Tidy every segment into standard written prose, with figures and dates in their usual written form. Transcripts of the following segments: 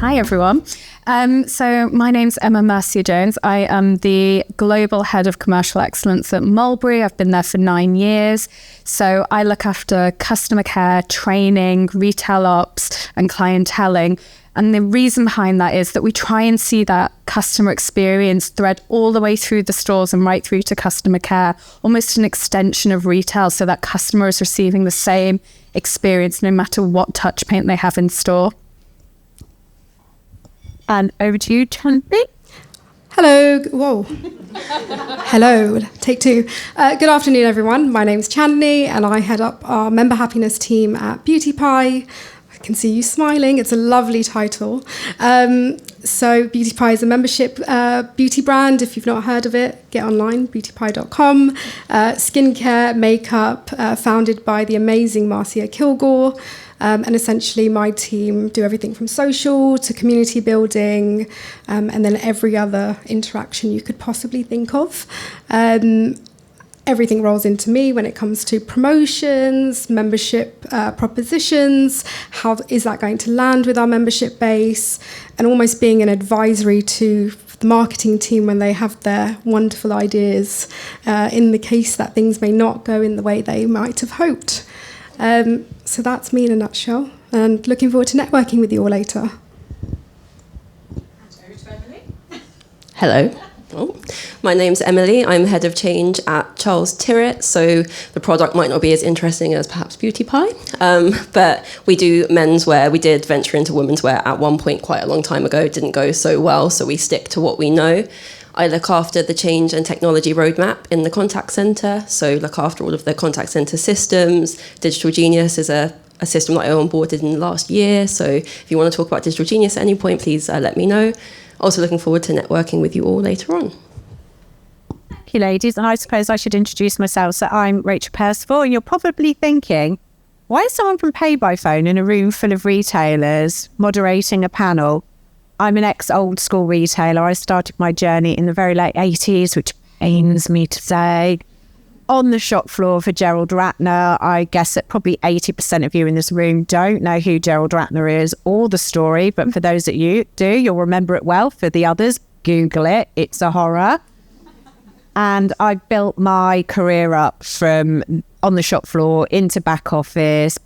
Hi, everyone. So my name's Emma Mercier-Jones. I am the Global Head of Commercial Excellence at Mulberry. I've been there for 9 years. So I look after customer care, training, retail ops, and clienteling. And the reason behind that is that we try and see that customer experience thread all the way through the stores and right through to customer care, almost an extension of retail, so that customer is receiving the same experience no matter what touch point they have in store. And over to you, Chandni. Hello. Whoa. Hello. Take two. Good afternoon, everyone. My name's Chandni, and I head up our member happiness team at Beauty Pie. I can see you smiling. It's a lovely title. So Beauty Pie is a membership beauty brand. If you've not heard of it, get online, beautypie.com. Skincare, makeup, founded by the amazing Mercier. And essentially my team do everything from social to community building, and then every other interaction you could possibly think of. Everything rolls into me when it comes to promotions, membership propositions, how is that going to land with our membership base, and almost being an advisory to the marketing team when they have their wonderful ideas in the case that things may not go in the way they might have hoped. So that's me in a nutshell, and looking forward to networking with you all later. Hello. Oh, my name's Emily. I'm head of change at Tyrwhitt, so the product might not be as interesting as perhaps Beauty Pie, but we do menswear. We did venture into women's wear at one point quite a long time ago. It didn't go so well, so we stick to what we know. I look after the change and technology roadmap in the contact centre, so look after all of the contact centre systems. Digital Genius is a system that I onboarded in the last year, so if you want to talk about Digital Genius at any point, please let me know. Also looking forward to networking with you all later on. Thank you, ladies. And I suppose I should introduce myself. So I'm Rachel Percival, and you're probably thinking, why is someone from PayByPhone in a room full of retailers moderating a panel? I'm an ex-old school retailer. I started my journey in the very late 80s, which pains me to say, on the shop floor for Gerald Ratner. I guess that probably 80% of you in this room don't know who Gerald Ratner is or the story, but for those that you do, you'll remember it well. For the others, Google it. It's a horror. And I built my career up from on the shop floor into back office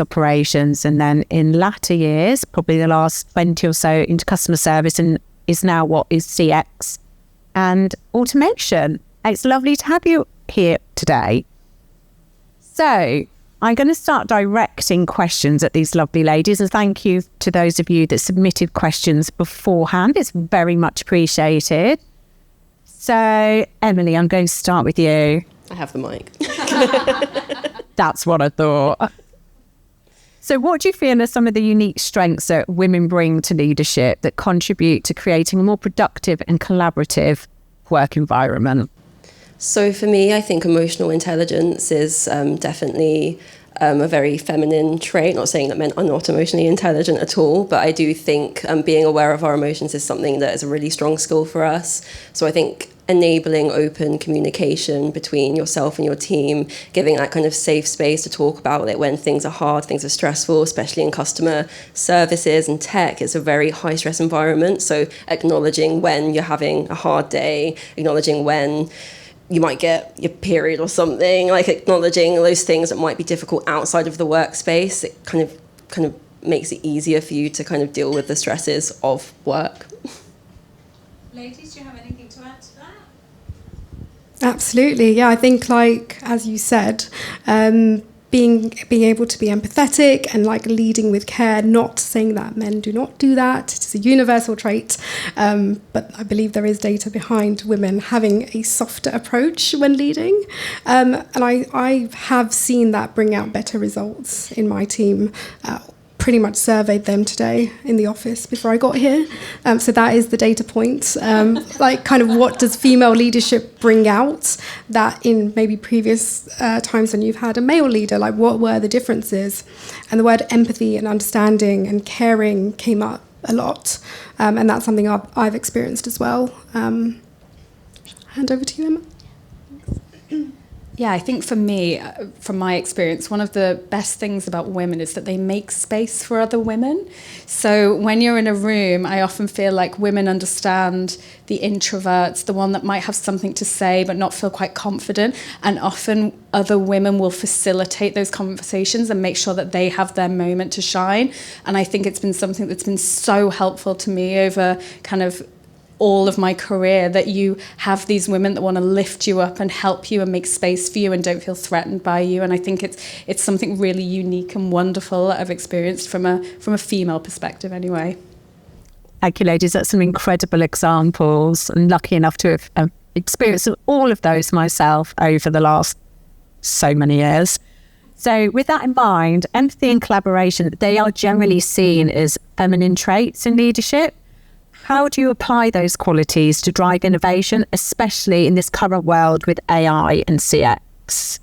operations, and then in latter years, probably the last 20 or so, into customer service, and is now what is CX and automation. It's lovely to have you here today. So I'm going to start directing questions at these lovely ladies, and thank you to those of you that submitted questions beforehand. It's very much appreciated. So Emily, I'm going to start with you. I have the mic. That's what I thought. So what do you feel are some of the unique strengths that women bring to leadership that contribute to creating a more productive and collaborative work environment? So for me, I think emotional intelligence is definitely a very feminine trait. Not saying that men are not emotionally intelligent at all, but I do think being aware of our emotions is something that is a really strong skill for us. So I think enabling open communication between yourself and your team, giving that kind of safe space to talk about it when things are hard, things are stressful, especially in customer services and tech. It's a very high stress environment. So acknowledging when you're having a hard day, acknowledging when you might get your period or something, like acknowledging those things that might be difficult outside of the workspace, it kind of makes it easier for you to kind of deal with the stresses of work. Ladies, do you have anything to add to that? Absolutely, yeah. I think, like as you said, being able to be empathetic and like leading with care, not saying that men do not do that. It's a universal trait, but I believe there is data behind women having a softer approach when leading, and I have seen that bring out better results in my team. Pretty much surveyed them today in the office before I got here. So that is the data point. Like kind of what does female leadership bring out that in maybe previous times when you've had a male leader, like what were the differences? And the word empathy and understanding and caring came up a lot. And that's something I've experienced as well. Hand over to you, Emma. Yeah, I think for me, from my experience, one of the best things about women is that they make space for other women. So when you're in a room, I often feel like women understand the introverts, the one that might have something to say but not feel quite confident. And often other women will facilitate those conversations and make sure that they have their moment to shine. And I think it's been something that's been so helpful to me over kind of all of my career, that you have these women that want to lift you up and help you and make space for you and don't feel threatened by you. And I think it's something really unique and wonderful that I've experienced from a female perspective anyway. Thank you, ladies. That's some incredible examples. I'm lucky enough to have experienced all of those myself over the last so many years. So with that in mind, empathy and collaboration, they are generally seen as feminine traits in leadership. How do you apply those qualities to drive innovation, especially in this current world with AI and CX?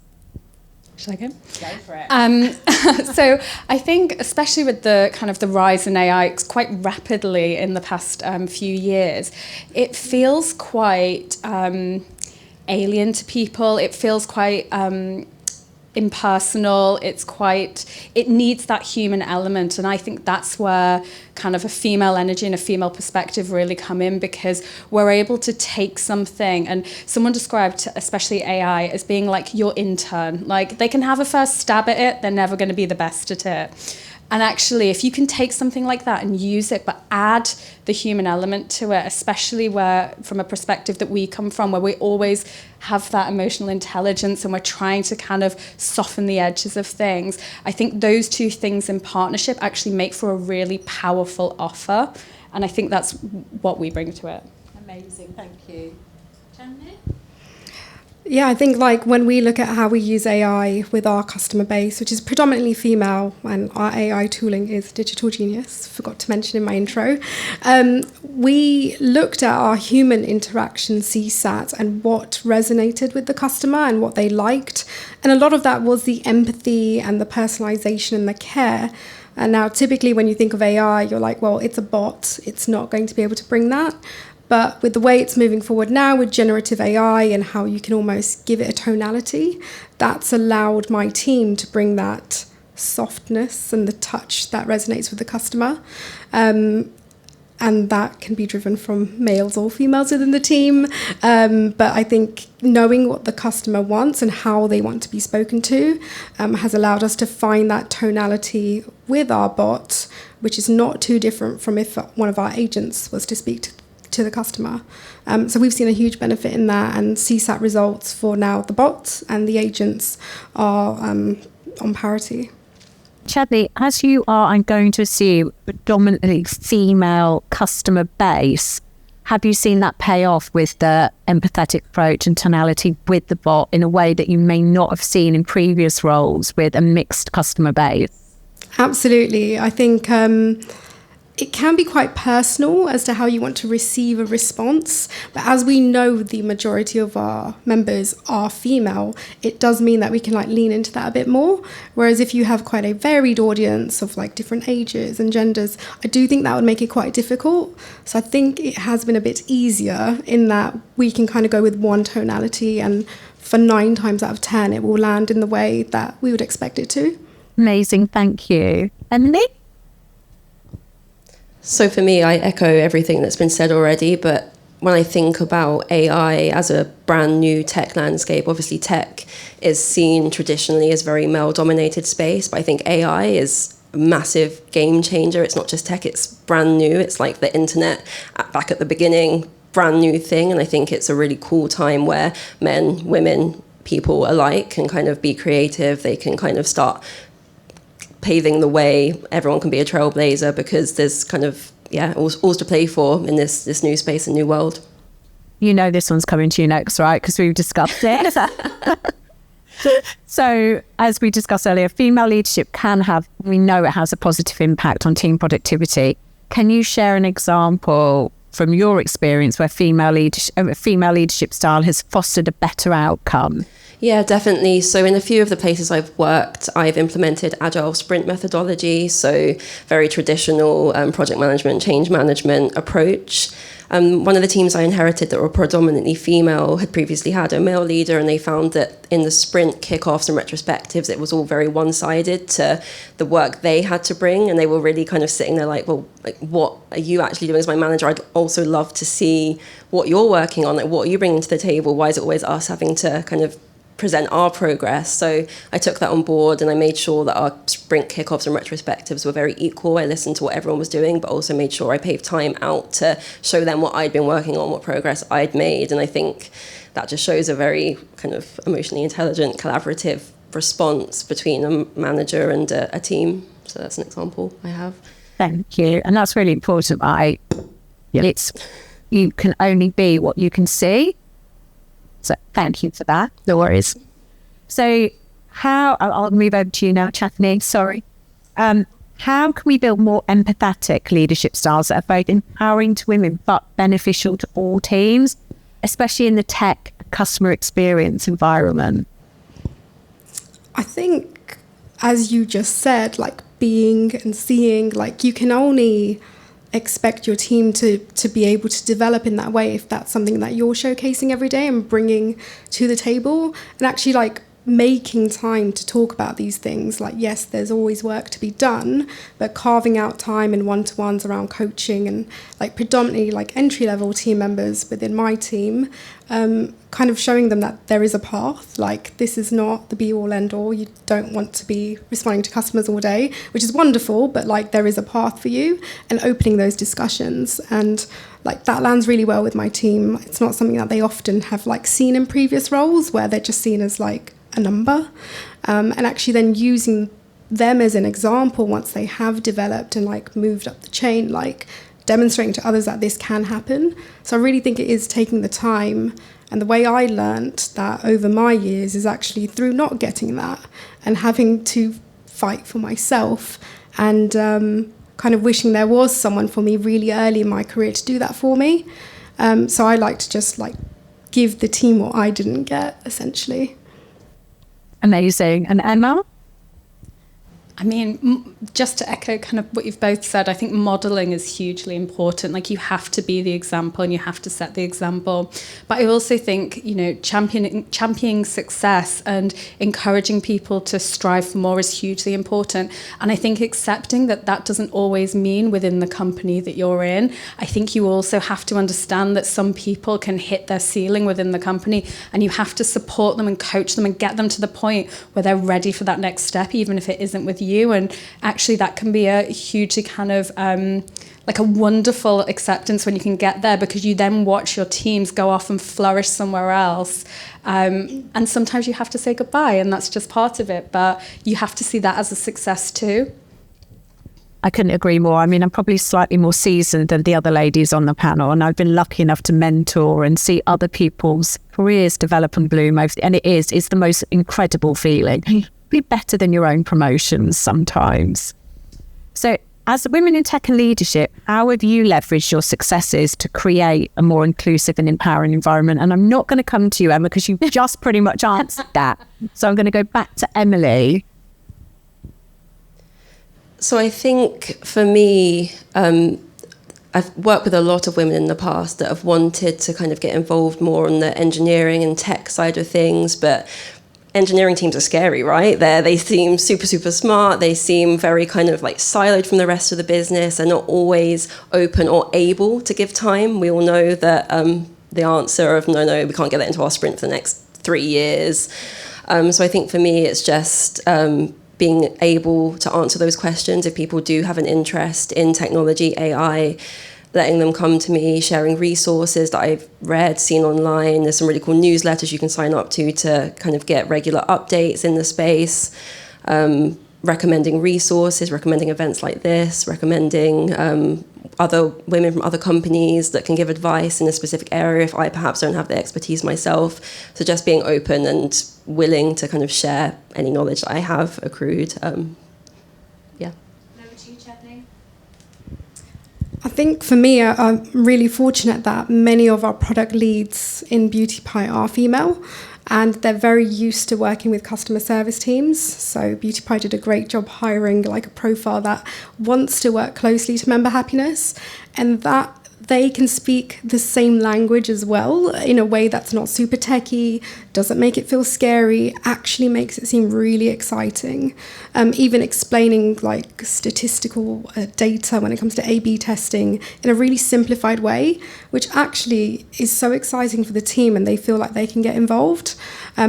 Should I go? Go for it. So I think, especially with the kind of the rise in AI quite rapidly in the past few years, it feels quite alien to people. It feels quite impersonal. It needs that human element, and I think that's where kind of a female energy and a female perspective really come in, because we're able to take something, and someone described especially AI as being like your intern. Like, they can have a first stab at it, they're never going to be the best at it. And actually, if you can take something like that and use it, but add the human element to it, especially where, from a perspective that we come from, where we always have that emotional intelligence and we're trying to kind of soften the edges of things, I think those two things in partnership actually make for a really powerful offer. And I think that's what we bring to it. Amazing, thank you. Chandni? Yeah, I think like when we look at how we use AI with our customer base, which is predominantly female, and our AI tooling is Digital Genius, forgot to mention in my intro, we looked at our human interaction CSAT and what resonated with the customer and what they liked. And a lot of that was the empathy and the personalization and the care. And now typically when you think of AI, you're like, well, it's a bot. It's not going to be able to bring that. But with the way it's moving forward now with generative AI and how you can almost give it a tonality, that's allowed my team to bring that softness and the touch that resonates with the customer. And that can be driven from males or females within the team. But I think knowing what the customer wants and how they want to be spoken to has allowed us to find that tonality with our bot, which is not too different from if one of our agents was to speak to the customer. So we've seen a huge benefit in that, and CSAT results for now the bots and the agents are on parity. Chandni, as you are, I'm going to assume, predominantly female customer base, have you seen that pay off with the empathetic approach and tonality with the bot in a way that you may not have seen in previous roles with a mixed customer base? Absolutely. I think it can be quite personal as to how you want to receive a response. But as we know the majority of our members are female, it does mean that we can like lean into that a bit more. Whereas if you have quite a varied audience of like different ages and genders, I do think that would make it quite difficult. So I think it has been a bit easier in that we can kind of go with one tonality, and for 9 times out of 10, it will land in the way that we would expect it to. Amazing, thank you. Emily? So for me, I echo everything that's been said already, but when I think about AI as a brand new tech landscape, obviously tech is seen traditionally as very male-dominated space, but I think AI is a massive game changer. It's not just tech, it's brand new. It's like the internet back at the beginning, brand new thing, and I think it's a really cool time where men, women, people alike can kind of be creative. They can kind of start paving the way. Everyone can be a trailblazer because there's kind of all to play for in this new space and new world. You know this one's coming to you next, right? Because we've discussed it. So as we discussed earlier, female leadership we know it has a positive impact on team productivity. Can you share an example from your experience where female leadership style has fostered a better outcome? Yeah, definitely. So in a few of the places I've worked, I've implemented agile sprint methodology, so very traditional project management, change management approach. One of the teams I inherited that were predominantly female had previously had a male leader, and they found that in the sprint kickoffs and retrospectives, it was all very one-sided to the work they had to bring, and they were really kind of sitting there like, well, like, what are you actually doing as my manager? I'd also love to see what you're working on. Like, what are you bringing to the table? Why is it always us having to kind of present our progress? So I took that on board, and I made sure that our sprint kickoffs and retrospectives were very equal. I listened to what everyone was doing, but also made sure I paved time out to show them what I'd been working on, what progress I'd made. And I think that just shows a very kind of emotionally intelligent, collaborative response between a manager and a team. So that's an example I have. Thank you. And that's really important, right? It's, you can only be what you can see. So thank you for that. No worries. So I'll move over to you now, Chandni, sorry. How can we build more empathetic leadership styles that are both empowering to women but beneficial to all teams, especially in the tech customer experience environment? I think, as you just said, like being and seeing, like you can only expect your team to be able to develop in that way if that's something that you're showcasing every day and bringing to the table, and actually like making time to talk about these things. Like, yes, there's always work to be done, but carving out time in one-to-ones around coaching and like predominantly like entry-level team members within my team, kind of showing them that there is a path. Like, this is not the be-all end-all. You don't want to be responding to customers all day, which is wonderful, but like there is a path for you, and opening those discussions. And like that lands really well with my team. It's not something that they often have like seen in previous roles, where they're just seen as like a number, and actually then using them as an example once they have developed and like moved up the chain, like demonstrating to others that this can happen. So I really think it is taking the time, and the way I learnt that over my years is actually through not getting that and having to fight for myself, and kind of wishing there was someone for me really early in my career to do that for me. So I like to just like give the team what I didn't get, essentially. Amazing. And Emma? I mean, just to echo kind of what you've both said, I think modelling is hugely important. Like, you have to be the example and you have to set the example. But I also think, you know, championing success and encouraging people to strive for more is hugely important. And I think accepting that that doesn't always mean within the company that you're in. I think you also have to understand that some people can hit their ceiling within the company, and you have to support them and coach them and get them to the point where they're ready for that next step, even if it isn't with you. And actually that can be a hugely kind of like a wonderful acceptance when you can get there, because you then watch your teams go off and flourish somewhere else, and sometimes you have to say goodbye, and that's just part of it, but you have to see that as a success too. I couldn't agree more. I mean, I'm probably slightly more seasoned than the other ladies on the panel, and I've been lucky enough to mentor and see other people's careers develop and bloom, and it's the most incredible feeling. Be better than your own promotions sometimes. So as women in tech and leadership, how have you leveraged your successes to create a more inclusive and empowering environment? And I'm not going to come to you, Emma, because you've just pretty much answered that. So I'm going to go back to Emily. So I think for me, I've worked with a lot of women in the past that have wanted to kind of get involved more on the engineering and tech side of things, but engineering teams are scary, right? They seem super, super smart. They seem very kind of like siloed from the rest of the business and not always open or able to give time. We all know that the answer of no, we can't get that into our sprint for the next 3 years. So I think for me, it's just being able to answer those questions if people do have an interest in technology, AI, letting them come to me, sharing resources that I've read, seen online. There's some really cool newsletters you can sign up to kind of get regular updates in the space, recommending resources, recommending events like this, recommending other women from other companies that can give advice in a specific area if I perhaps don't have the expertise myself. So just being open and willing to kind of share any knowledge that I have accrued. Yeah. Over to you, Chandni. I think for me, I'm really fortunate that many of our product leads in Beauty Pie are female. and they're very used to working with customer service teams. So Beauty Pie did a great job hiring like a profile that wants to work closely to member happiness, and that they can speak the same language as well in a way that's not super techy, doesn't make it feel scary, actually makes it seem really exciting. Even explaining like statistical data when it comes to A/B testing in a really simplified way, which actually is so exciting for the team and they feel like they can get involved.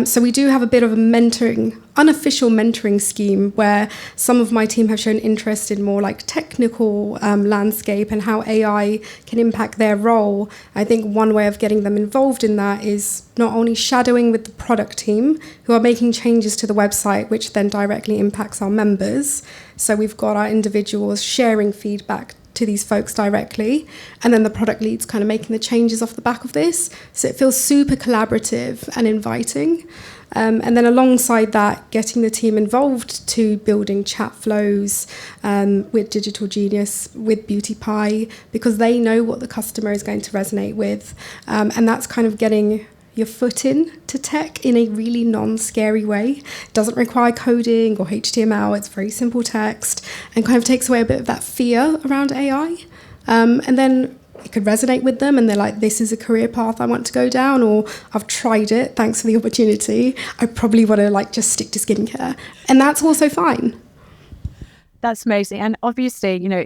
So we do have a bit of a unofficial mentoring scheme where some of my team have shown interest in more like technical landscape and how AI can impact their role. I think one way of getting them involved in that is not only shadowing with the product team who are making changes to the website, which then directly impacts our members. So we've got our individuals sharing feedback to these folks directly, and then the product leads kind of making the changes off the back of this. So it feels super collaborative and inviting. And then alongside that, getting the team involved to building chat flows with Digital Genius, with Beauty Pie, because they know what the customer is going to resonate with. And that's kind of getting your foot in to tech in a really non-scary way. It doesn't require coding or HTML. It's very simple text and kind of takes away a bit of that fear around AI. And then it could resonate with them and they're like, this is a career path I want to go down, or I've tried it, thanks for the opportunity. I probably want to like just stick to skincare. And that's also fine. That's amazing. And obviously, you know,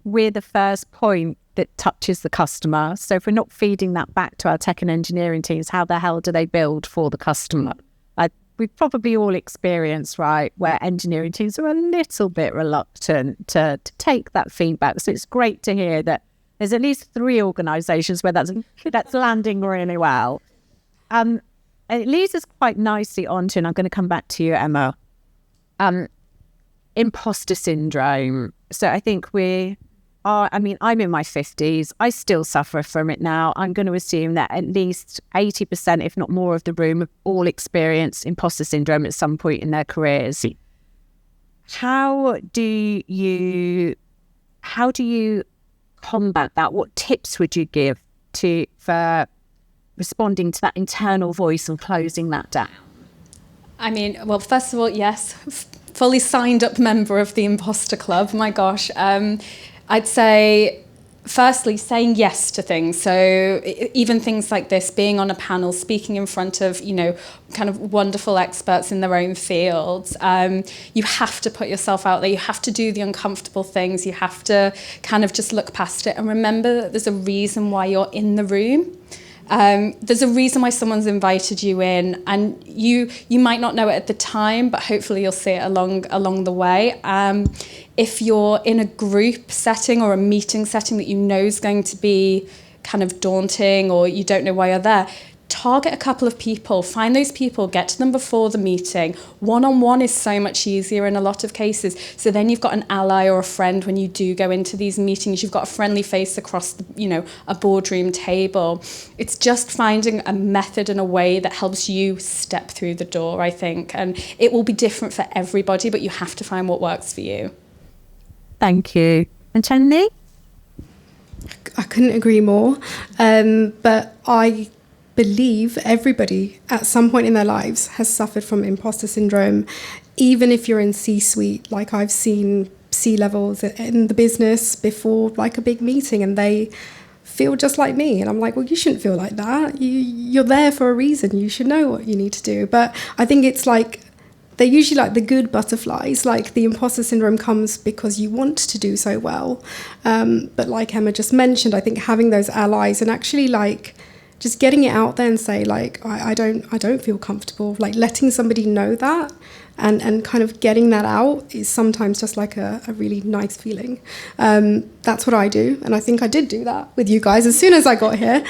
we're the first point that touches the customer. So if we're not feeding that back to our tech and engineering teams, how the hell do they build for the customer? We've probably all experienced, right, where engineering teams are a little bit reluctant to take that feedback. So it's great to hear that there's at least 3 organisations where that's landing really well. And it leads us quite nicely onto, and I'm going to come back to you, Emma, imposter syndrome. So I think I'm in my 50s. I still suffer from it now. I'm going to assume that at least 80%, if not more, of the room have all experienced imposter syndrome at some point in their careers. How do you combat that? What tips would you give for responding to that internal voice and closing that down? I mean, well, first of all, yes, fully signed up member of the Imposter Club. My gosh. I'd say, firstly, saying yes to things. So even things like this, being on a panel, speaking in front of, you know, kind of wonderful experts in their own fields. You have to put yourself out there. You have to do the uncomfortable things. You have to kind of just look past it and remember that there's a reason why you're in the room. There's a reason why someone's invited you in, and you might not know it at the time, but hopefully you'll see it along the way. If you're in a group setting or a meeting setting that you know is going to be kind of daunting, or you don't know why you're there, target a couple of people, find those people, get to them before the meeting. One-on-one is so much easier in a lot of cases. So then you've got an ally or a friend when you do go into these meetings. You've got a friendly face across a boardroom table. It's just finding a method and a way that helps you step through the door, I think. And it will be different for everybody, but you have to find what works for you. Thank you. And Chandni? I couldn't agree more. But I believe everybody at some point in their lives has suffered from imposter syndrome, even if you're in C-suite. Like, I've seen C-levels in the business before like a big meeting and they feel just like me, and I'm like, well, you shouldn't feel like that. You're there for a reason. You should know what you need to do. But I think it's like they're usually like the good butterflies. Like, the imposter syndrome comes because you want to do so well, but like Emma just mentioned, I think having those allies and actually like just getting it out there and say, like, I don't feel comfortable, like letting somebody know that and kind of getting that out is sometimes just like a really nice feeling. That's what I do. And I think I did do that with you guys as soon as I got here.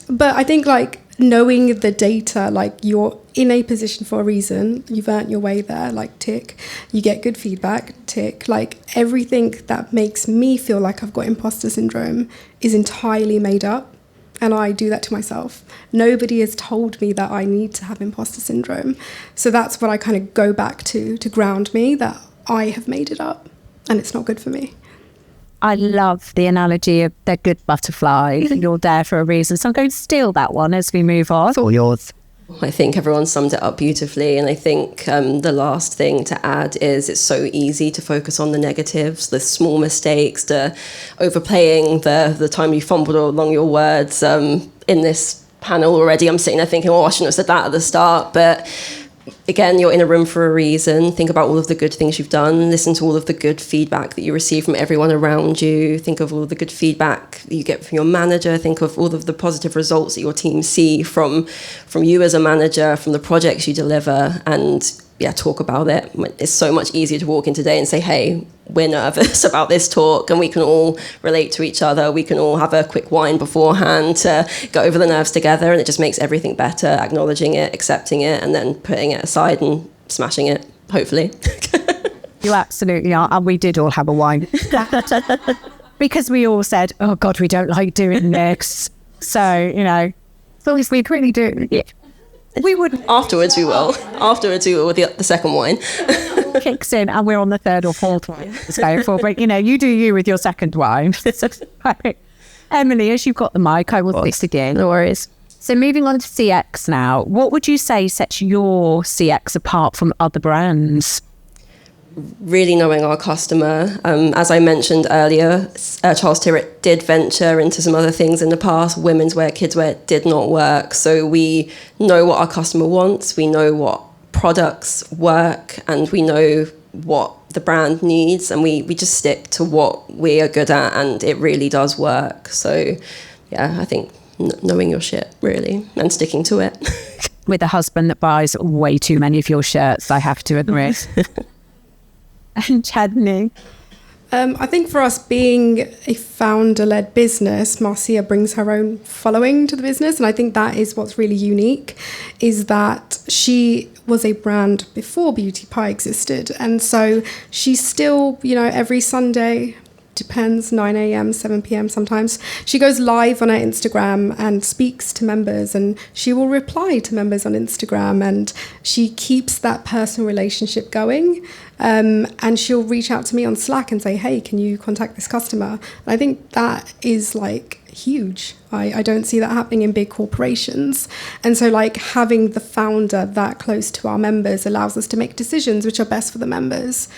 But I think like knowing the data, like you're in a position for a reason, you've earned your way there, like tick, you get good feedback, tick, like everything that makes me feel like I've got imposter syndrome is entirely made up. And I do that to myself. Nobody has told me that I need to have imposter syndrome. So that's what I kind of go back to ground me, that I have made it up and it's not good for me. I love the analogy of they're good butterflies and you're there for a reason. So I'm going to steal that one as we move on. It's all yours. I think everyone summed it up beautifully. And I think the last thing to add is it's so easy to focus on the negatives, the small mistakes, the overplaying, the time you fumbled along your words. In this panel already, I'm sitting there thinking, oh, I shouldn't have said that at the start. But again, you're in a room for a reason. Think about all of the good things you've done. Listen to all of the good feedback that you receive from everyone around you. Think of all of the good feedback that you get from your manager. Think of all of the positive results that your team see from you as a manager, from the projects you deliver, and talk about it. It's so much easier to walk in today and say, hey, we're nervous about this talk, and we can all relate to each other. We can all have a quick wine beforehand to go over the nerves together, and it just makes everything better, acknowledging it, accepting it, and then putting it aside and smashing it, hopefully. You absolutely are. And we did all have a wine. Because we all said, oh, God, we don't like doing this. So, as long as we really do it. We would. Afterwards we will with the second wine. Kicks in and we're on the third or fourth wine. But you do you with your second wine. Emily, as you've got the mic, I will fix again. No worries. So moving on to CX now, what would you say sets your CX apart from other brands? Really knowing our customer. As I mentioned earlier, Charles Tyrwhitt did venture into some other things in the past. Women's wear, kids wear did not work. So we know what our customer wants. We know what products work, and we know what the brand needs. And we just stick to what we are good at, and it really does work. So I think knowing your shit, really, and sticking to it. With a husband that buys way too many of your shirts, I have to agree. And Chandni? I think for us, being a founder-led business, Mercier brings her own following to the business. And I think that is what's really unique, is that she was a brand before Beauty Pie existed. And so she's still, every Sunday, depends, 9 a.m, 7 p.m. sometimes, she goes live on her Instagram and speaks to members, and she will reply to members on Instagram, and she keeps that personal relationship going. And she'll reach out to me on Slack and say, hey, can you contact this customer? And I think that is huge. I don't see that happening in big corporations. And so having the founder that close to our members allows us to make decisions which are best for the members.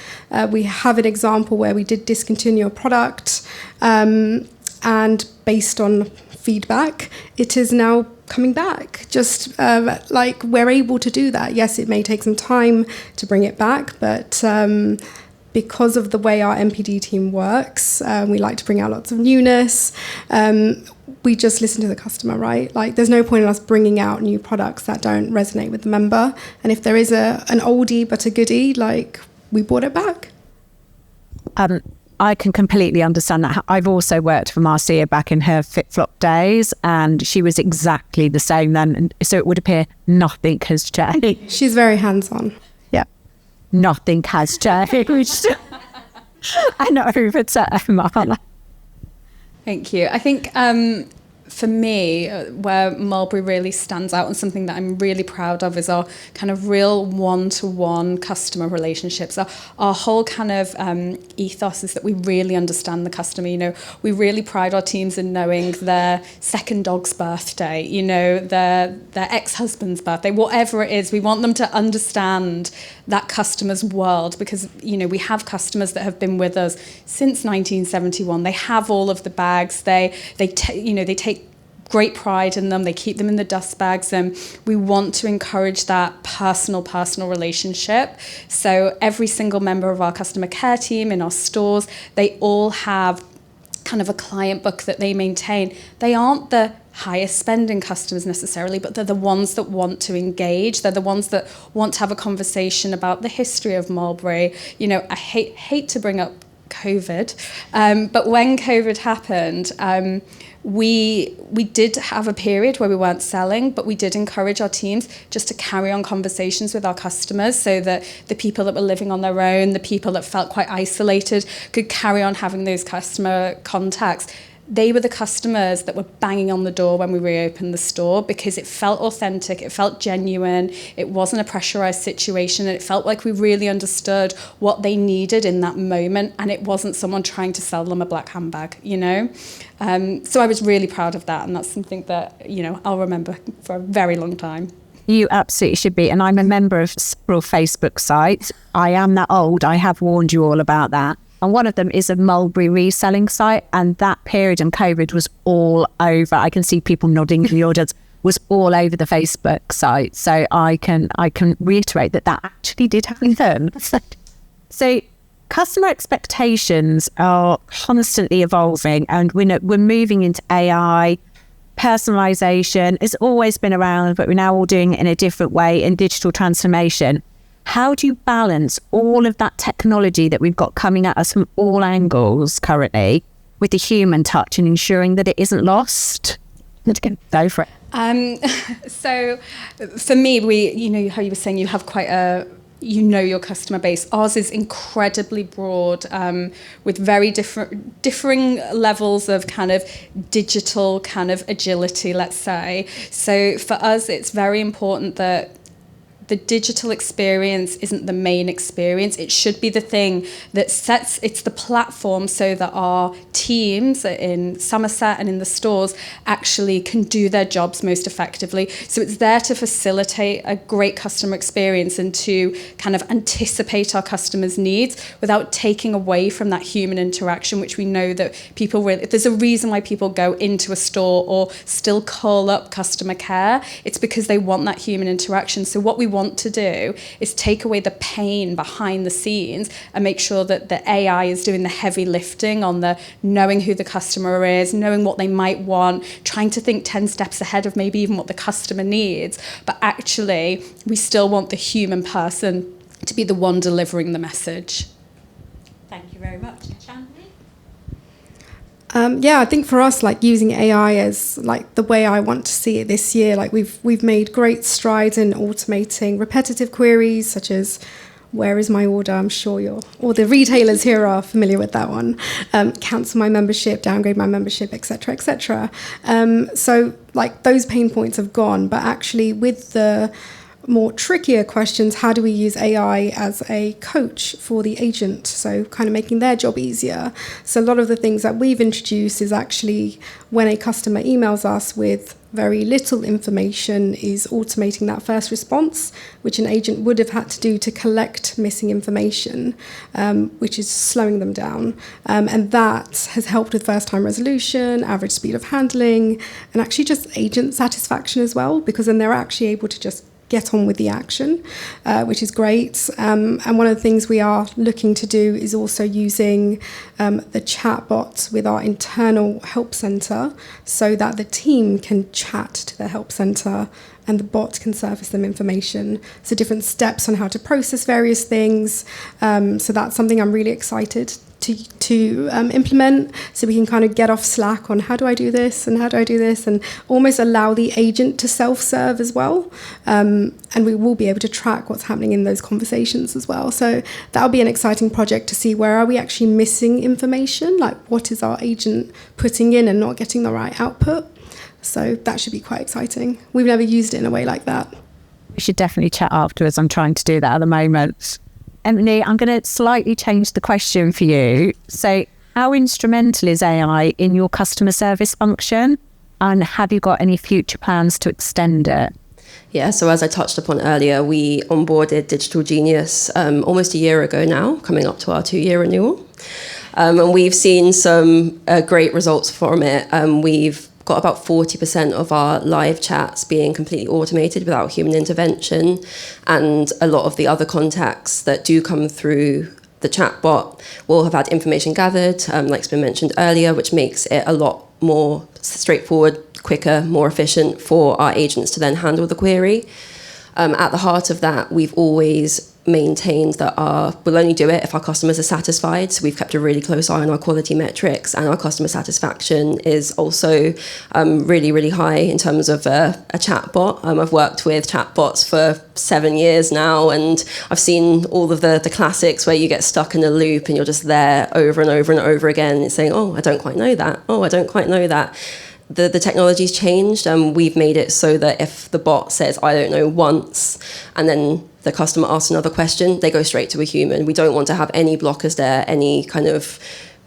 We have an example where we did discontinue a product, and based on feedback, it is now coming back. Just we're able to do that. Yes, it may take some time to bring it back, but because of the way our MPD team works, we like to bring out lots of newness. We just listen to the customer, right? There's no point in us bringing out new products that don't resonate with the member. And if there is an oldie but a goodie, we brought it back. I can completely understand that. I've also worked for Mercier back in her FitFlop days, and she was exactly the same then. And so it would appear nothing has changed. She's very hands-on. Yeah. Nothing has changed. I know, but Thank you. I think for me, where Mulberry really stands out and something that I'm really proud of is our kind of real one-to-one customer relationships. Our whole kind of ethos is that we really understand the customer. We really pride our teams in knowing their second dog's birthday, their ex-husband's birthday, whatever it is. We want them to understand that customer's world, because, we have customers that have been with us since 1971. They have all of the bags. They take great pride in them. They keep them in the dust bags, and we want to encourage that personal relationship. So every single member of our customer care team in our stores, they all have kind of a client book that they maintain. They aren't the highest spending customers necessarily, but they're the ones that want to engage. They're the ones that want to have a conversation about the history of Mulberry. I hate to bring up COVID, but when COVID happened, we did have a period where we weren't selling, but we did encourage our teams just to carry on conversations with our customers, so that the people that were living on their own, the people that felt quite isolated, could carry on having those customer contacts. They were the customers that were banging on the door when we reopened the store, because it felt authentic, it felt genuine, it wasn't a pressurized situation, and it felt like we really understood what they needed in that moment, and it wasn't someone trying to sell them a black handbag, So I was really proud of that, and that's something that, I'll remember for a very long time. You absolutely should be. And I'm a member of several Facebook sites. I am that old. I have warned you all about that. And one of them is a Mulberry reselling site. And that period in COVID was all over. I can see people nodding in the audience, was all over the Facebook site. So I can reiterate that actually did happen. So customer expectations are constantly evolving, and we're moving into AI. Personalization has always been around, but we're now all doing it in a different way in digital transformation. How do you balance all of that technology that we've got coming at us from all angles currently with the human touch and ensuring that it isn't lost? Go for it. So for me, how you were saying you have quite your customer base. Ours is incredibly broad, with very differing levels of kind of digital kind of agility, let's say. So for us, it's very important that the digital experience isn't the main experience. It should be the thing that it's the platform so that our teams in Somerset and in the stores actually can do their jobs most effectively. So it's there to facilitate a great customer experience and to kind of anticipate our customers' needs without taking away from that human interaction, which we know that people really, there's a reason why people go into a store or still call up customer care. It's because they want that human interaction. So what we want to do is take away the pain behind the scenes and make sure that the AI is doing the heavy lifting on the knowing who the customer is, knowing what they might want, trying to think 10 steps ahead of maybe even what the customer needs. But actually, we still want the human person to be the one delivering the message. Thank you very much. Chandni? I think for us, like using AI as like the way I want to see it this year, like we've made great strides in automating repetitive queries such as where is my order? I'm sure all the retailers here are familiar with that one. Cancel my membership, downgrade my membership, etc., etc. So like those pain points have gone, but actually with the more trickier questions, how do we use AI as a coach for the agent? So kind of making their job easier. So a lot of the things that we've introduced is actually when a customer emails us with very little information is automating that first response, which an agent would have had to do to collect missing information, which is slowing them down. And that has helped with first-time resolution, average speed of handling, and actually just agent satisfaction as well, because then they're actually able to just get on with the action, which is great. And one of the things we are looking to do is also using the chatbot with our internal help centre so that the team can chat to the help centre and the bot can surface them information. So different steps on how to process various things. So that's something I'm really excited to implement, so we can kind of get off slack on how do I do this and how do I do this, and almost allow the agent to self-serve as well. And we will be able to track what's happening in those conversations as well. So that'll be an exciting project to see where are we actually missing information, like what is our agent putting in and not getting the right output. So that should be quite exciting. We've never used it in a way like that. We should definitely chat afterwards. I'm trying to do that at the moment. Emily, I'm going to slightly change the question for you. So how instrumental is AI in your customer service function? And have you got any future plans to extend it? Yeah, so as I touched upon earlier, we onboarded Digital Genius almost a year ago now, coming up to our 2-year renewal. And we've seen some great results from it. We've got about 40% of our live chats being completely automated without human intervention, and a lot of the other contacts that do come through the chatbot will have had information gathered, like's been mentioned earlier, which makes it a lot more straightforward, quicker, more efficient for our agents to then handle the query. At the heart of that, we've always maintained that we'll only do it if our customers are satisfied. So we've kept a really close eye on our quality metrics, and our customer satisfaction is also really, really high in terms of a chatbot. I've worked with chatbots for 7 years now, and I've seen all of the classics where you get stuck in a loop and you're just there over and over and over again and saying, oh, I don't quite know that. Oh, I don't quite know that. The technology's changed, and we've made it so that if the bot says, I don't know, once, and then the customer asks another question, they go straight to a human. We don't want to have any blockers there, any kind of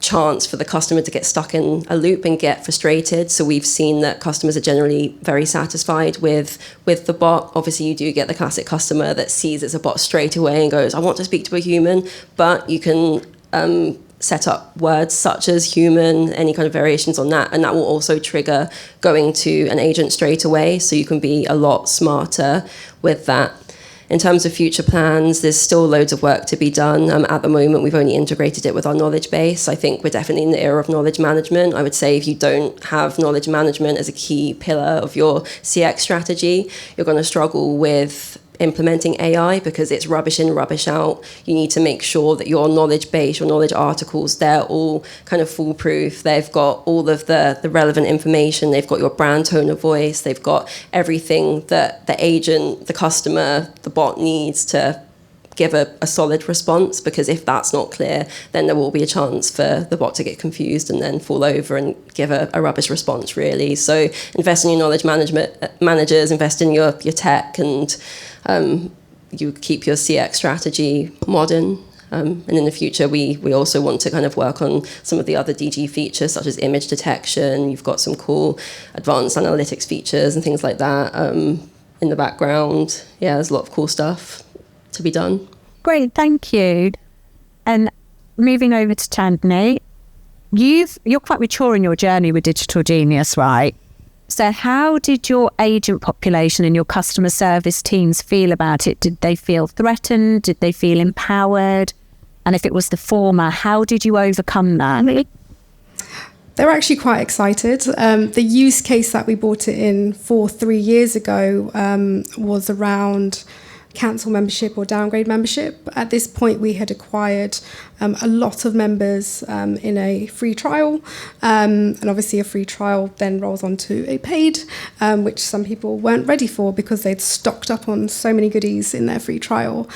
chance for the customer to get stuck in a loop and get frustrated. So we've seen that customers are generally very satisfied with the bot. Obviously, you do get the classic customer that sees it's a bot straight away and goes, I want to speak to a human, but you can set up words such as human, any kind of variations on that, and that will also trigger going to an agent straight away, so you can be a lot smarter with that. In terms of future plans, there's still loads of work to be done. At the moment, we've only integrated it with our knowledge base. I think we're definitely in the era of knowledge management. I would say if you don't have knowledge management as a key pillar of your CX strategy, you're going to struggle with implementing AI because it's rubbish in, rubbish out. You need to make sure that your knowledge base, your knowledge articles, they're all kind of foolproof. They've got all of the relevant information. They've got your brand, tone of voice. They've got everything that the agent, the customer, the bot needs to give a solid response, because if that's not clear, then there will be a chance for the bot to get confused and then fall over and give a rubbish response, really. So invest in your knowledge managers, invest in your tech, and you keep your CX strategy modern. And in the future, we also want to kind of work on some of the other DG features, such as image detection. You've got some cool advanced analytics features and things like that in the background. Yeah, there's a lot of cool stuff to be done. Great, thank you. And moving over to Chandni, you're quite mature in your journey with Digital Genius, right? So how did your agent population and your customer service teams feel about it? Did they feel threatened? Did they feel empowered? And if it was the former, how did you overcome that? They're actually quite excited. The use case that we brought it in for 3 years ago was around cancel membership or downgrade membership. At this point, we had acquired a lot of members in a free trial, and obviously a free trial then rolls onto a paid, which some people weren't ready for because they'd stocked up on so many goodies in their free trial.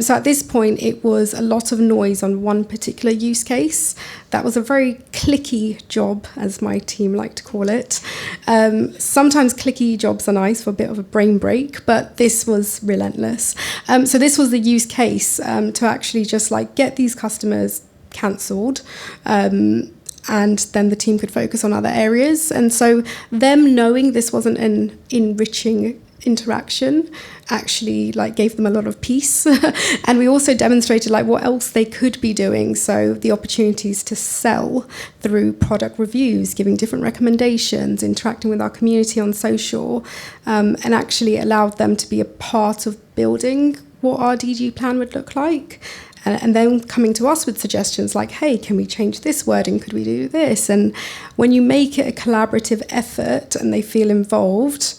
So at this point, it was a lot of noise on one particular use case. That was a very clicky job, as my team like to call it. Sometimes clicky jobs are nice for a bit of a brain break, but this was relentless. So this was the use case to actually just like get these customers cancelled, and then the team could focus on other areas. And so them knowing this wasn't an enriching interaction actually like gave them a lot of peace. And we also demonstrated like what else they could be doing. So the opportunities to sell through product reviews, giving different recommendations, interacting with our community on social, and actually allowed them to be a part of building what our DG plan would look like. And then coming to us with suggestions like, hey, can we change this wording? Could we do this? And when you make it a collaborative effort and they feel involved,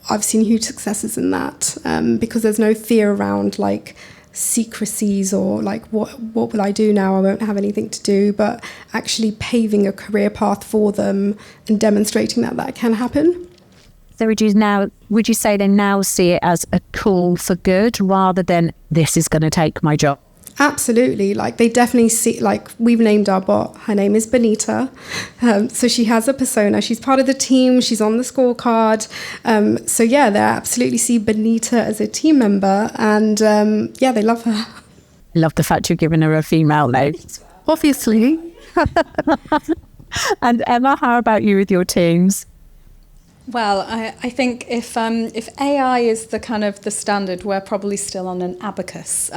I've seen huge successes in that, because there's no fear around like secrecies or like what will I do now? I won't have anything to do, but actually paving a career path for them and demonstrating that can happen. So would you say they now see it as a tool for good rather than this is going to take my job? Absolutely. Like they definitely see, like we've named our bot, her name is Benita. So she has a persona. She's part of the team. She's on the scorecard. So yeah, they absolutely see Benita as a team member, and yeah, they love her. I love the fact you're giving her a female name. Obviously. And Emma, how about you with your teams? Well, I think if AI is the kind of the standard, we're probably still on an abacus.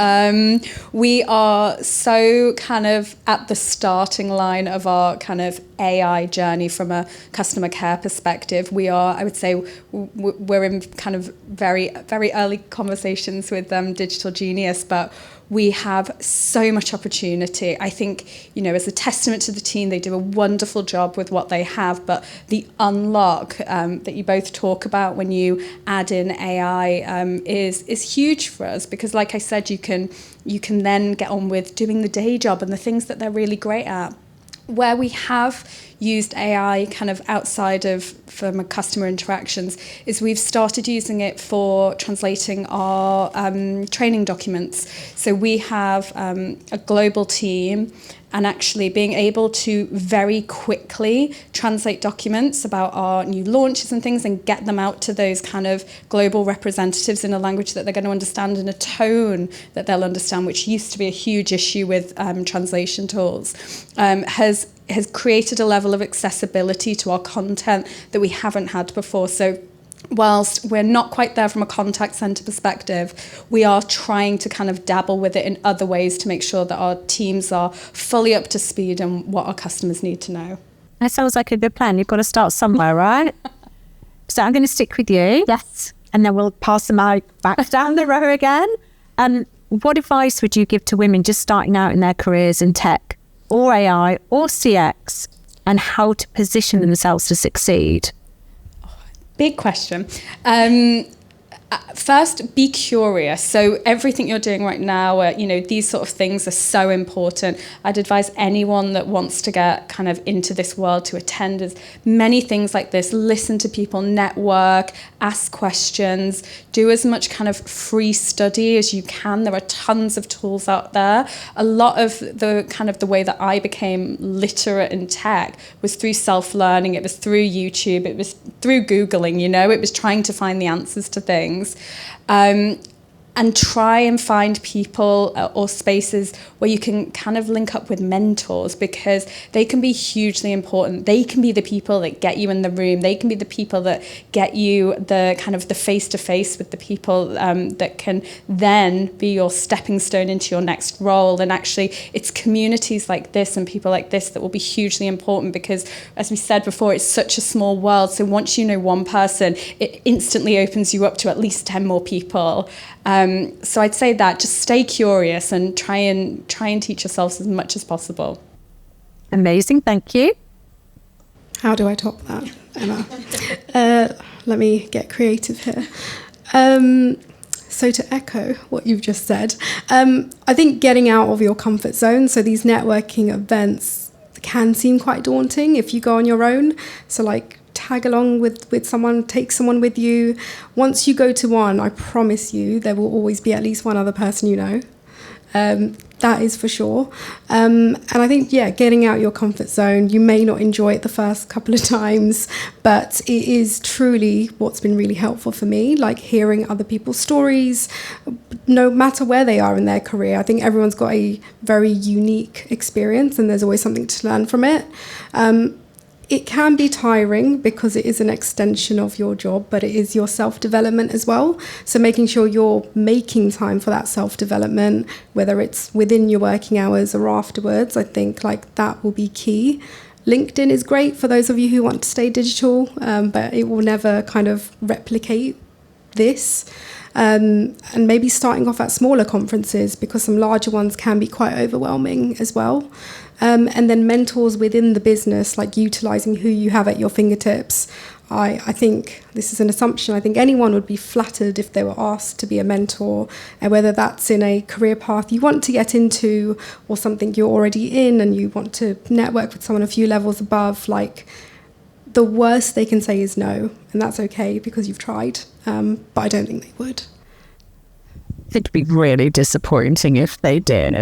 We are so kind of at the starting line of our kind of AI journey from a customer care perspective. We are, I would say, we're in kind of very, very early conversations with Digital Genius, but we have so much opportunity. I think, as a testament to the team, they do a wonderful job with what they have, but the unlock that you both talk about when you add in AI is huge for us, because like I said, you can then get on with doing the day job and the things that they're really great at. Where we have used AI kind of outside of from customer interactions is we've started using it for translating our training documents. So we have a global team, and actually being able to very quickly translate documents about our new launches and things and get them out to those kind of global representatives in a language that they're going to understand, in a tone that they'll understand, which used to be a huge issue with translation tools, has created a level of accessibility to our content that we haven't had before. So whilst we're not quite there from a contact centre perspective, we are trying to kind of dabble with it in other ways to make sure that our teams are fully up to speed on what our customers need to know. That sounds like a good plan. You've got to start somewhere, right? So I'm going to stick with you. Yes. And then we'll pass the mic back down the row again. What advice would you give to women just starting out in their careers in tech or AI or CX, and how to position themselves to succeed? Big question. First, be curious. So everything you're doing right now, these sort of things are so important. I'd advise anyone that wants to get kind of into this world to attend as many things like this. Listen to people, network, ask questions, do as much kind of free study as you can. There are tons of tools out there. A lot of the way that I became literate in tech was through self-learning. It was through YouTube. It was through Googling, it was trying to find the answers to things. And try and find people or spaces where you can kind of link up with mentors, because they can be hugely important. They can be the people that get you in the room. They can be the people that get you the kind of the face-to-face with the people that can then be your stepping stone into your next role. And actually, it's communities like this and people like this that will be hugely important, because, as we said before, it's such a small world. So once you know one person, it instantly opens you up to at least 10 more people. So I'd say that just stay curious and try and teach yourselves as much as possible. Amazing, thank you. How do I top that, Emma? Let me get creative here. So to echo what you've just said, I think getting out of your comfort zone, so these networking events can seem quite daunting if you go on your own. So tag along with someone, take someone with you. Once you go to one, I promise you there will always be at least one other person you know. That is for sure. And I think, getting out your comfort zone, you may not enjoy it the first couple of times, but it is truly what's been really helpful for me, hearing other people's stories, no matter where they are in their career. I think everyone's got a very unique experience and there's always something to learn from it. It can be tiring because it is an extension of your job, but it is your self-development as well. So making sure you're making time for that self-development, whether it's within your working hours or afterwards, I think that will be key. LinkedIn is great for those of you who want to stay digital, but it will never kind of replicate this. And maybe starting off at smaller conferences, because some larger ones can be quite overwhelming as well. And then mentors within the business, utilising who you have at your fingertips. I think this is an assumption. I think anyone would be flattered if they were asked to be a mentor, and whether that's in a career path you want to get into or something you're already in and you want to network with someone a few levels above. The worst they can say is no, and that's okay because you've tried. But I don't think they would. It'd be really disappointing if they did.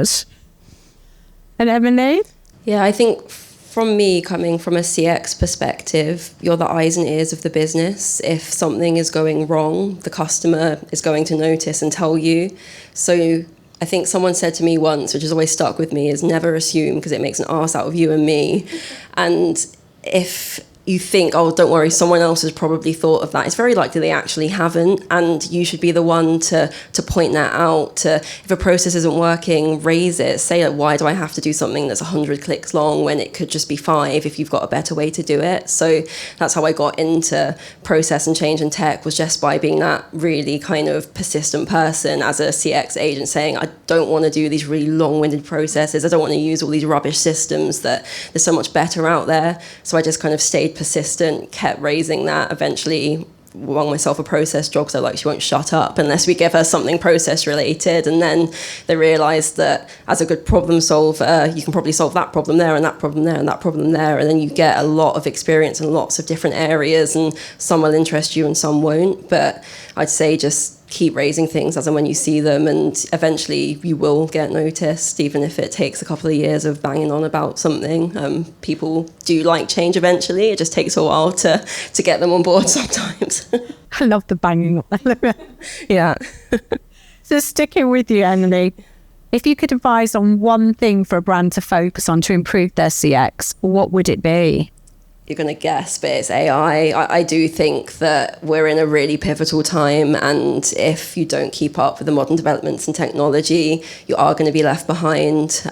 And Emily? Yeah, I think from me, coming from a CX perspective, you're the eyes and ears of the business. If something is going wrong, the customer is going to notice and tell you. So I think someone said to me once, which has always stuck with me, is never assume, because it makes an arse out of you and me. And if you think, oh, don't worry, someone else has probably thought of that, it's very likely they actually haven't, and you should be the one to point that out. If a process isn't working, raise it, say, why do I have to do something that's 100 clicks long when it could just be 5 if you've got a better way to do it? So that's how I got into process and change in tech, was just by being that really kind of persistent person as a CX agent, saying, I don't want to do these really long-winded processes, I don't want to use all these rubbish systems, that there's so much better out there. So I just kind of stayed persistent, kept raising that. Eventually rung myself a process job because I like she won't shut up unless we give her something process related. And then they realised that as a good problem solver, you can probably solve that problem there and that problem there and that problem there. And then you get a lot of experience in lots of different areas, and some will interest you and some won't. But I'd say just keep raising things as and when you see them, and eventually you will get noticed, even if it takes a couple of years of banging on about something. People do like change eventually. It just takes a while to get them on board sometimes. I love the banging on. Yeah. So sticking with you, Emily, if you could advise on one thing for a brand to focus on to improve their CX, what would it be? You're going to guess, but it's AI. I do think that we're in a really pivotal time, and if you don't keep up with the modern developments in technology, you are going to be left behind.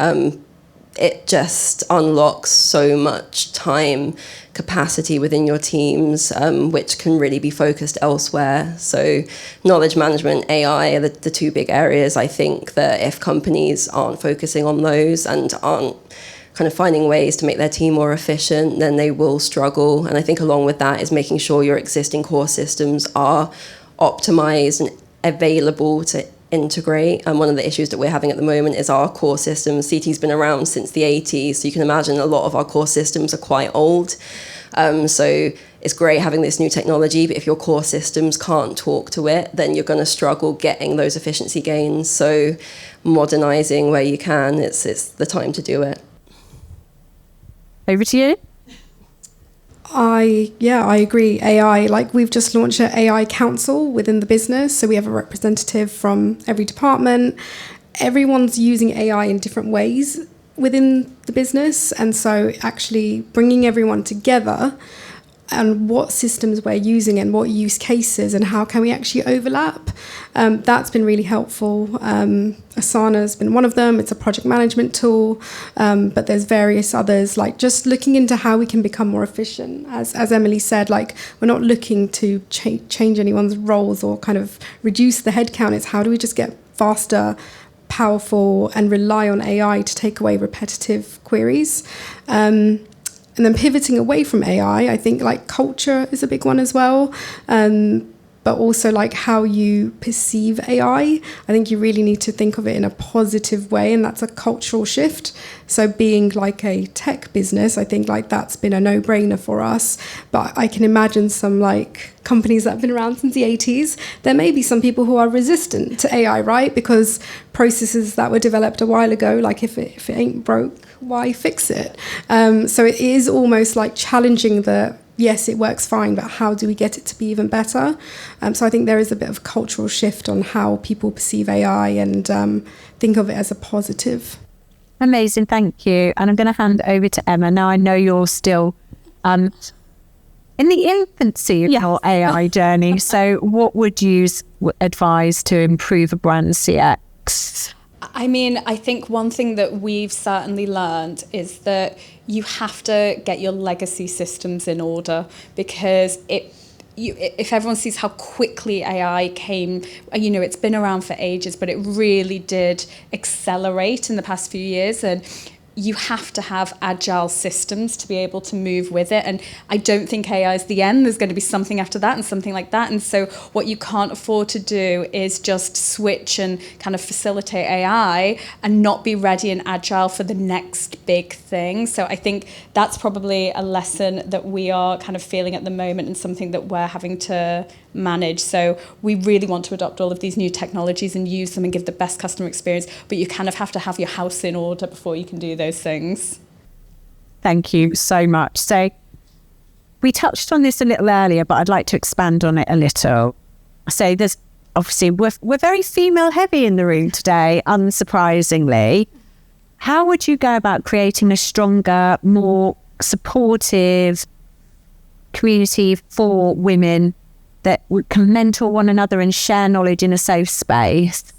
It just unlocks so much time capacity within your teams, which can really be focused elsewhere. So knowledge management, AI are the two big areas. I think that if companies aren't focusing on those and aren't kind of finding ways to make their team more efficient, then they will struggle. And I think along with that is making sure your existing core systems are optimized and available to integrate. And one of the issues that we're having at the moment is our core systems. CT's been around since the 80s, so you can imagine a lot of our core systems are quite old. So it's great having this new technology, but if your core systems can't talk to it, then you're going to struggle getting those efficiency gains. So modernizing where you can, it's the time to do it. Over to you. I agree. AI, like we've just launched an AI council within the business. So we have a representative from every department. Everyone's using AI in different ways within the business. And so actually bringing everyone together and what systems we're using and what use cases and how can we actually overlap. That's been really helpful. Asana's been one of them. It's a project management tool, but there's various others, like just looking into how we can become more efficient. As Emily said, like we're not looking to change anyone's roles or kind of reduce the headcount. It's how do we just get faster, powerful, and rely on AI to take away repetitive queries. And then pivoting away from AI, I think like culture is a big one as well. But also like how you perceive AI. I think you really need to think of it in a positive way, and that's a cultural shift. So being like a tech business, I think like that's been a no-brainer for us. But I can imagine some like companies that have been around since the 80s, there may be some people who are resistant to AI, right? Because processes that were developed a while ago, like if it ain't broke, why fix it? So it is almost like challenging yes, it works fine, but how do we get it to be even better? So I think there is a bit of cultural shift on how people perceive AI and think of it as a positive. Amazing, thank you. And I'm going to hand over to Emma. Now, I know you're still in the infancy of your AI journey. So what would you advise to improve a brand CX? I mean, I think one thing that we've certainly learned is that you have to get your legacy systems in order, because if everyone sees how quickly AI came, it's been around for ages, but it really did accelerate in the past few years. And you have to have agile systems to be able to move with it. And I don't think AI is the end. There's going to be something after that and something like that. And so what you can't afford to do is just switch and kind of facilitate AI and not be ready and agile for the next big thing. So I think that's probably a lesson that we are kind of feeling at the moment and something that we're having to manage. So we really want to adopt all of these new technologies and use them and give the best customer experience, but you kind of have to have your house in order before you can do those things. Thank you so much. So we touched on this a little earlier, but I'd like to expand on it a little. So there's obviously we're very female heavy in the room today, unsurprisingly. How would you go about creating a stronger, more supportive community for women that can mentor one another and share knowledge in a safe space?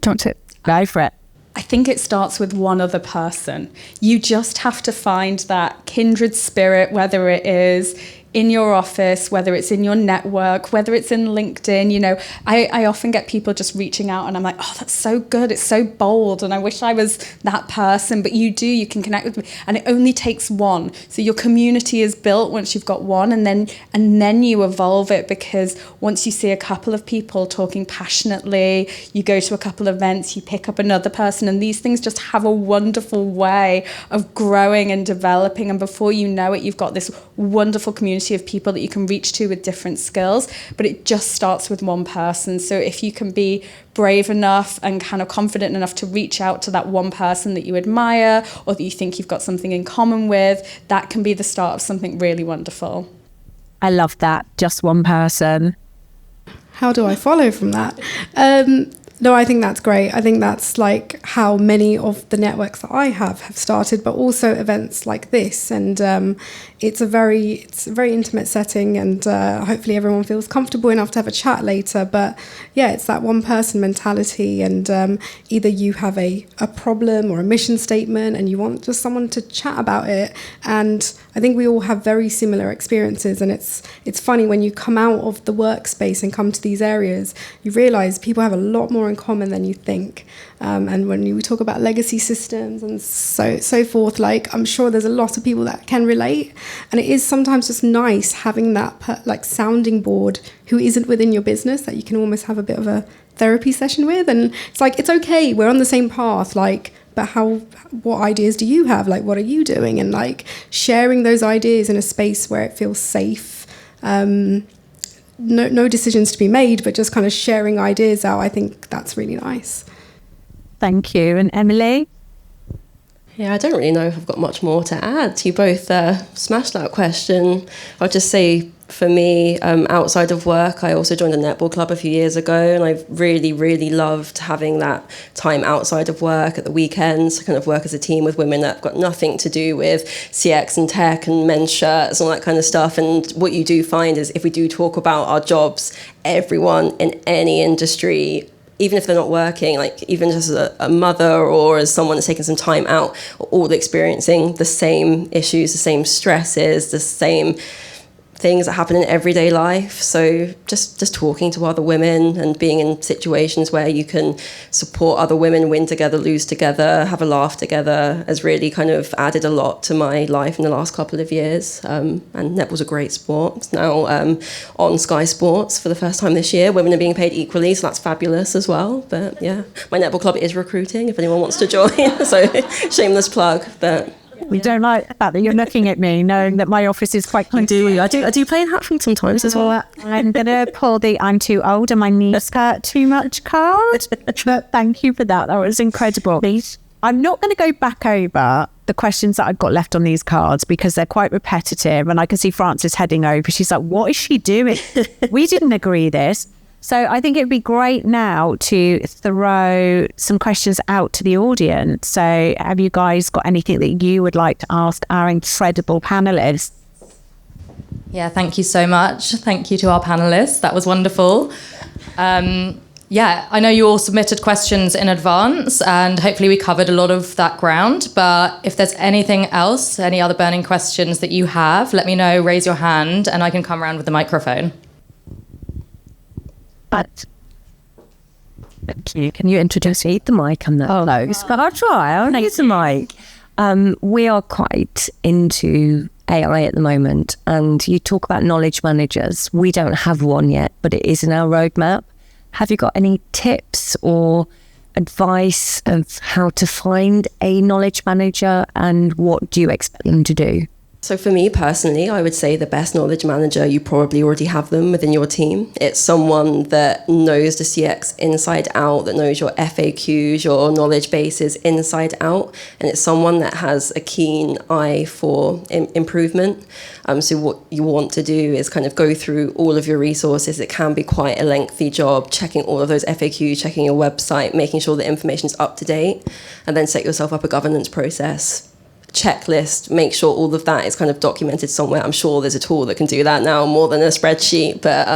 Don't it? Go for it. I think it starts with one other person. You just have to find that kindred spirit, whether it is, in your office, whether it's in your network, whether it's in LinkedIn. You know, I often get people just reaching out and I'm like, oh, that's so good. It's so bold. And I wish I was that person. But you can connect with me. And it only takes one. So your community is built once you've got one, and then you evolve it, because once you see a couple of people talking passionately, you go to a couple of events, you pick up another person, and these things just have a wonderful way of growing and developing. And before you know it, you've got this wonderful community of people that you can reach to with different skills. But it just starts with one person. So if you can be brave enough and kind of confident enough to reach out to that one person that you admire or that you think you've got something in common with, that can be the start of something really wonderful. I love that. Just one person. How do I follow from that? No, I think that's great. I think that's like how many of the networks that I have started, but also events like this. And it's a very intimate setting, and hopefully everyone feels comfortable enough to have a chat later. But yeah, it's that one person mentality, and either you have a problem or a mission statement and you want just someone to chat about it. And I think we all have very similar experiences, and it's funny when you come out of the workspace and come to these areas, you realise people have a lot more in common than you think. And when you talk about legacy systems and so forth, like, I'm sure there's a lot of people that can relate. And it is sometimes just nice having that like sounding board who isn't within your business, that you can almost have a bit of a therapy session with. And it's like, it's okay, we're on the same path, like, but what ideas do you have? Like, what are you doing? And like sharing those ideas in a space where it feels safe. No decisions to be made, but just kind of sharing ideas out. I think that's really nice. Thank you. And Emily? Yeah, I don't really know if I've got much more to add. You both smashed that question. I'll just say, for me, outside of work, I also joined a netball club a few years ago, and I've really, really loved having that time outside of work at the weekends to kind of work as a team with women that have got nothing to do with CX and tech and men's shirts and all that kind of stuff. And what you do find is, if we do talk about our jobs, everyone in any industry, even if they're not working, like even just as a mother or as someone that's taken some time out, are all experiencing the same issues, the same stresses, the same things that happen in everyday life. So just talking to other women and being in situations where you can support other women, win together, lose together, have a laugh together, has really kind of added a lot to my life in the last couple of years. And netball's a great sport. It's now on Sky Sports for the first time this year. Women are being paid equally, so that's fabulous as well. But yeah, my netball club is recruiting if anyone wants to join. So shameless plug, but... We don't like the fact that you're looking at me, knowing that my office is quite close. I do play in Hatfield sometimes as well. I'm going to pull the I'm too old and my knees hurt too much card. But thank you for that. That was incredible. I'm not going to go back over the questions that I've got left on these cards because they're quite repetitive, and I can see Frances heading over. She's like, what is she doing? We didn't agree this. So I think it'd be great now to throw some questions out to the audience. So have you guys got anything that you would like to ask our incredible panelists? Yeah, thank you so much. Thank you to our panelists. That was wonderful. Yeah, I know you all submitted questions in advance, and hopefully we covered a lot of that ground. But if there's anything else, any other burning questions that you have, let me know, raise your hand, and I can come around with the microphone. But thank you. Can you introduce me? The mic and the close, but I'll try. I'll use the mic. We are quite into AI at the moment, and you talk about knowledge managers. We don't have one yet, but it is in our roadmap. Have you got any tips or advice of how to find a knowledge manager, and what do you expect them to do? So for me personally, I would say the best knowledge manager, you probably already have them within your team. It's someone that knows the CX inside out, that knows your FAQs, your knowledge bases inside out, and it's someone that has a keen eye for improvement. So what you want to do is kind of go through all of your resources. It can be quite a lengthy job, checking all of those FAQs, checking your website, making sure the information's up to date, and then set yourself up a governance process. Checklist, make sure all of that is kind of documented somewhere. I'm sure there's a tool that can do that now more than a spreadsheet, but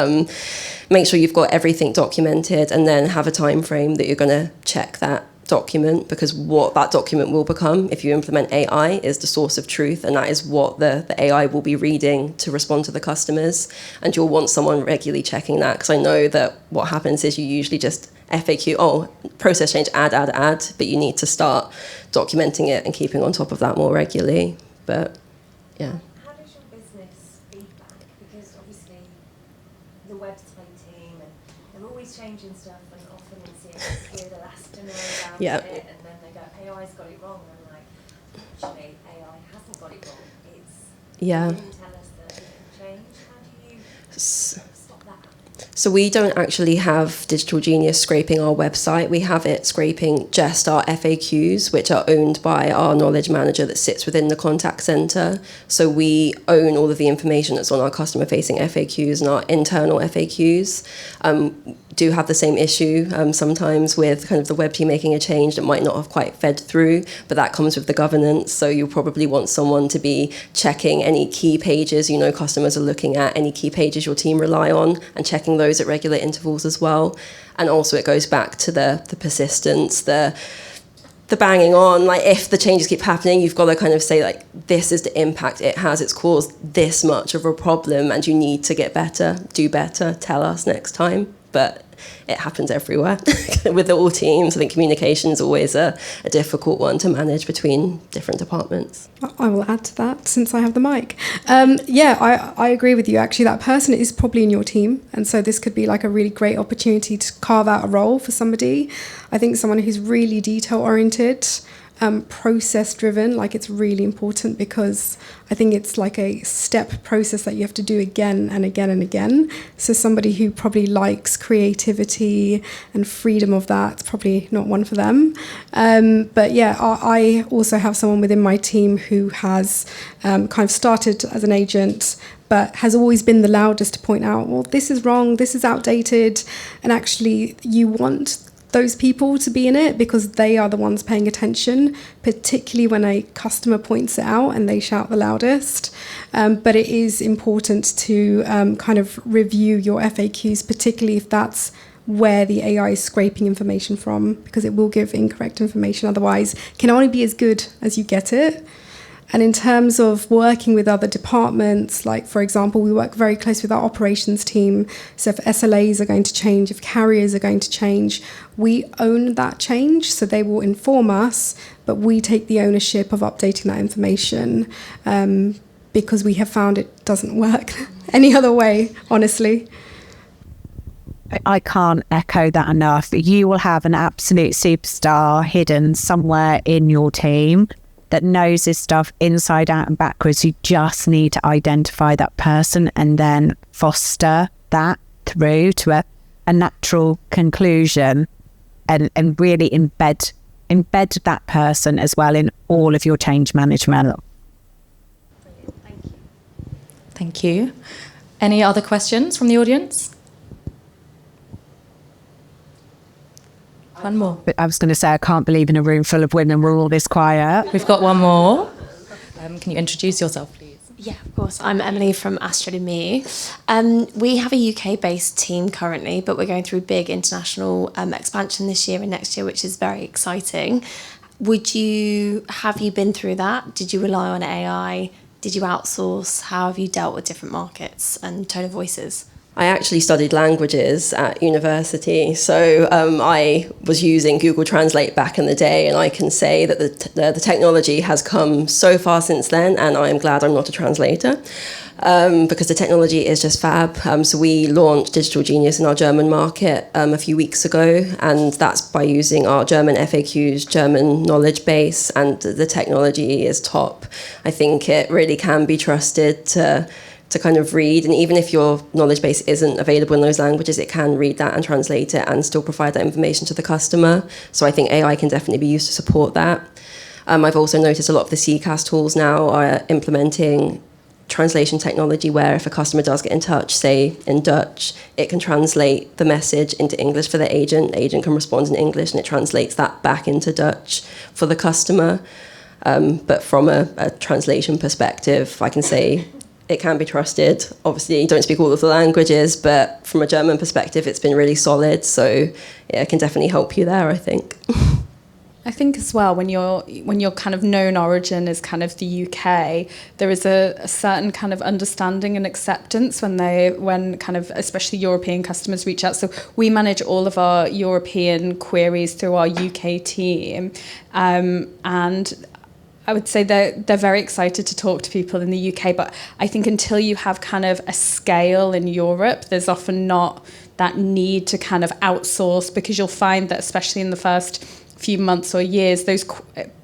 make sure you've got everything documented, and then have a time frame that you're going to check that document, because what that document will become if you implement AI is the source of truth, and that is what the AI will be reading to respond to the customers. And you'll want someone regularly checking that, because I know that what happens is you usually just FAQ, process change, add, but you need to start documenting it and keeping on top of that more regularly. But yeah. How does your business feedback? Because obviously the website team, and they're always changing stuff, and often in CX hear the last to know about it, and then they go, AI's got it wrong. And I'm like, actually, AI hasn't got it wrong. You tell us that it can change. How do you stop that? So we don't actually have Digital Genius scraping our website. We have it scraping just our FAQs, which are owned by our knowledge manager that sits within the contact center. So we own all of the information that's on our customer-facing FAQs and our internal FAQs. Do have the same issue sometimes with kind of the web team making a change that might not have quite fed through, but that comes with the governance. So you'll probably want someone to be checking any key pages you know customers are looking at, any key pages your team rely on, and checking those at regular intervals as well. And also it goes back to the persistence, the banging on. Like, if the changes keep happening, you've got to kind of say, like, this is the impact it has, it's caused this much of a problem, and you need to get better, do better, tell us next time. But it happens everywhere with all teams. I think communication is always a difficult one to manage between different departments. I will add to that since I have the mic. I agree with you. Actually, that person is probably in your team. And so this could be like a really great opportunity to carve out a role for somebody. I think someone who's really detail oriented, process driven, like, it's really important, because I think it's like a step process that you have to do again and again and again. So somebody who probably likes creativity and freedom of that, probably not one for them. But yeah, I also have someone within my team who has kind of started as an agent, but has always been the loudest to point out, well, this is wrong, this is outdated. And actually, you want those people to be in it, because they are the ones paying attention, particularly when a customer points it out and they shout the loudest. But it is important to kind of review your FAQs, particularly if that's where the AI is scraping information from, because it will give incorrect information. Otherwise, it can only be as good as you get it. And in terms of working with other departments, like, for example, we work very close with our operations team. So if SLAs are going to change, if carriers are going to change, we own that change. So they will inform us, but we take the ownership of updating that information, because we have found it doesn't work any other way, honestly. I can't echo that enough. You will have an absolute superstar hidden somewhere in your team that knows this stuff inside out and backwards. You just need to identify that person and then foster that through to a natural conclusion, and really embed that person as well in all of your change management. Thank you. Any other questions from the audience? One more. But I was going to say, I can't believe in a room full of women we're all this quiet. We've got one more. Can you introduce yourself, please? Yeah, of course. I'm Emily from Astrid and Me. We have a UK-based team currently, but we're going through big international expansion this year and next year, which is very exciting. Have you been through that? Did you rely on AI? Did you outsource? How have you dealt with different markets and tone of voices? I actually studied languages at university, so I was using Google Translate back in the day, and I can say that the technology has come so far since then, and I am glad I'm not a translator, because the technology is just fab. So we launched Digital Genius in our German market a few weeks ago, and that's by using our German FAQs, German knowledge base, and the technology is top. I think it really can be trusted to kind of read, and even if your knowledge base isn't available in those languages, it can read that and translate it and still provide that information to the customer. So I think AI can definitely be used to support that. I've also noticed a lot of the CCAS tools now are implementing translation technology where if a customer does get in touch, say in Dutch, it can translate the message into English for the agent can respond in English, and it translates that back into Dutch for the customer. But from a translation perspective, I can say it can be trusted. Obviously, you don't speak all of the languages, but from a German perspective, it's been really solid. So yeah, it can definitely help you there, I think. I think as well, when your kind of known origin is kind of the UK, there is a certain kind of understanding and acceptance when kind of especially European customers reach out. So we manage all of our European queries through our UK team, and I would say they're very excited to talk to people in the UK, but I think until you have kind of a scale in Europe, there's often not that need to kind of outsource, because you'll find that especially in the first few months or years, those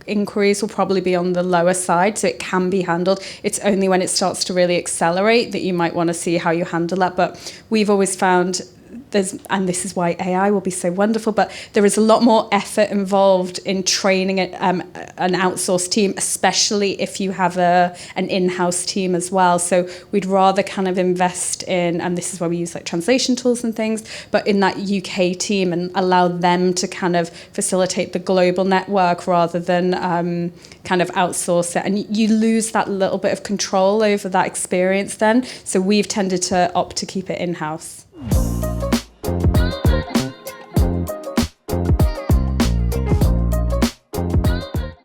inquiries will probably be on the lower side, so it can be handled. It's only when it starts to really accelerate that you might want to see how you handle that. But we've always found and this is why AI will be so wonderful, but there is a lot more effort involved in training an outsourced team, especially if you have an in-house team as well. So we'd rather kind of invest in, and this is why we use like translation tools and things, but in that UK team, and allow them to kind of facilitate the global network rather than kind of outsource it. And you lose that little bit of control over that experience then. So we've tended to opt to keep it in-house.